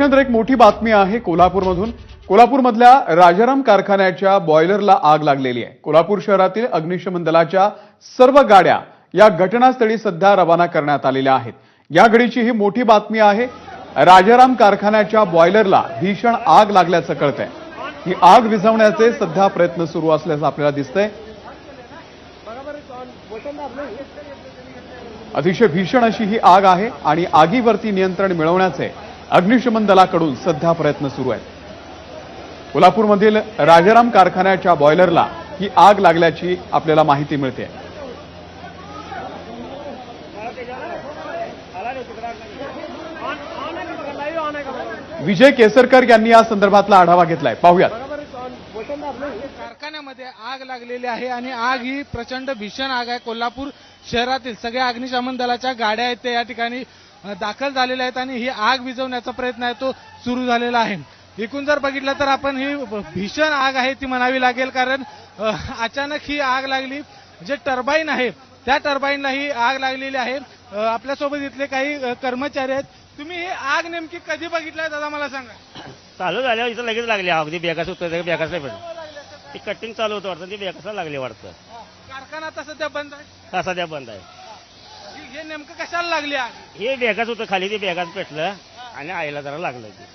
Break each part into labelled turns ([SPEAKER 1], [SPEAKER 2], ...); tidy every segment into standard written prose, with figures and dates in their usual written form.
[SPEAKER 1] त्यानंतर एक मोठी बातमी आहे कोल्हापूरमधून। कोल्हापूरमधल्या राजाराम कारखान्याच्या बॉयलरला आग लागलेली आहे। कोल्हापूर शहरातील अग्निशमन दलाच्या सर्व गाड्या या घटनास्थळी सध्या रवाना करण्यात आलेल्या आहेत। या घडीची ही मोठी बातमी आहे। राजाराम कारखान्याच्या बॉयलरला भीषण आग लागल्याचं कळतंय। ही आग विझवण्याचे सध्या प्रयत्न सुरू असल्याचं आपल्याला दिसतंय। अतिशय भीषण अशी ही आग आहे आणि आगीवरती नियंत्रण मिळवण्याचे अग्निशमन दलाकडून सध्या प्रयत्न सुरू आहेत। कोल्हापूरमधील राजाराम कारखान्याच्या बॉयलरला ही आग लागल्याची आपल्याला माहिती मिळते। विजय केसरकर यांनी या संदर्भातला आढावा घेतलाय, पाहूयात।
[SPEAKER 2] कारखान्यामध्ये आग लागलेली आहे आणि आग ही प्रचंड भीषण आग आहे। कोल्हापूर शहरातील सगळ्या अग्निशमन दलाच्या गाड्या आहेत ते या ठिकाणी दाखल झालेल्या आहेत आणि ही आग विझवण्याचा प्रयत्न आहे तो सुरू झालेला आहे। एकूण जर बघितलं तर आपण ही भीषण आग आहे ती म्हणावी लागेल, कारण अचानक ही आग लागली। जे टर्बाईन आहे त्या टर्बाईनला ही आग लागलेली आहे। आपल्यासोबत इथले काही कर्मचारी आहेत। तुम्ही ही आग नेमकी कधी बघितलाय दादा मला सांगा?
[SPEAKER 3] चालू झाल्यावर इथं लगेच लागली आग। ती बेकास होतं, बेकास नाही पण ती कटिंग चालू होतं वाटतं, ती बेकासला लागली वाटतं।
[SPEAKER 2] कारखाना आता सध्या बंद आहे?
[SPEAKER 3] हा सध्या बंद आहे।
[SPEAKER 2] हे नेमकं कशाला लागली आग?
[SPEAKER 3] हे बेकास होतं खाली, ते बेकास पेटलं आणि आईला जरा लागलं ते।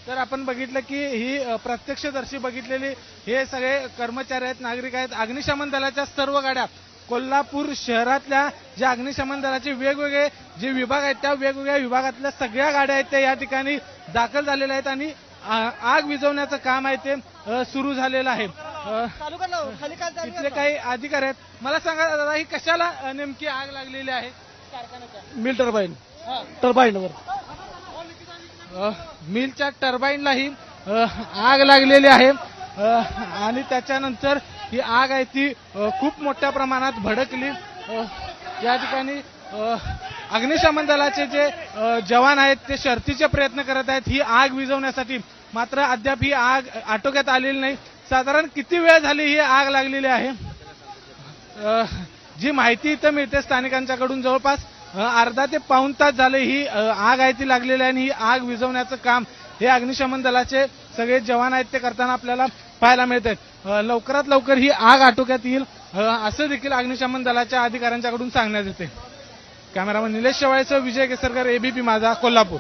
[SPEAKER 2] तर आपण बघितलं की ही प्रत्यक्षदर्शी बघितलेली हे सगळे कर्मचारी आहेत, नागरिक आहेत। अग्निशमन दलाच्या सर्व गाड्या कोल्हापूर शहरातल्या ज्या अग्निशमन दलाचे वेगवेगळे जे विभाग आहेत त्या वेगवेगळ्या विभागातल्या सगळ्या गाड्या आहेत त्या या ठिकाणी दाखल झालेल्या आहेत आणि आग विझवण्याचं काम आहे ते सुरू झालेलं आहे। इथले काही अधिकारी आहेत, मला सांगा दादा ही कशाला नेमकी आग लागलेली आहे कारखान्याच्या?
[SPEAKER 4] मिल टर्बाईनवर
[SPEAKER 2] मिलच्या टर्बाईनला ही आग लागलेली आहे आणि त्याच्यानंतर ही आग आहे ती खूप मोठ्या प्रमाणात भडकली। या ठिकाणी अग्निशमन दलाचे जे जवान आहेत ते शर्थीचे प्रयत्न करत आहेत ही आग विझवण्यासाठी, मात्र अद्याप ही आग आटोक्यात आलेली नाही। साधारण किती वेळ झाली ही आग लागलेली आहे? जी माहिती इथं मिळते स्थानिकांच्याकडून जवळपास अर्धा ते पाऊण तास झाले ही आग आहे ती लागलेली आहे आणि ही आग विझवण्याचं काम हे अग्निशमन दलाचे सगळे जवान आहेत ते करताना आपल्याला पाहायला मिळत आहेत। लवकरात लवकर ही आग आटोक्यात येईल असं देखील अग्निशमन दलाच्या अधिकाऱ्यांच्याकडून सांगण्यात येते। कॅमेरामन निलेश शेवाळेसह विजय केसरकर, एबीपी माझा, कोल्हापूर।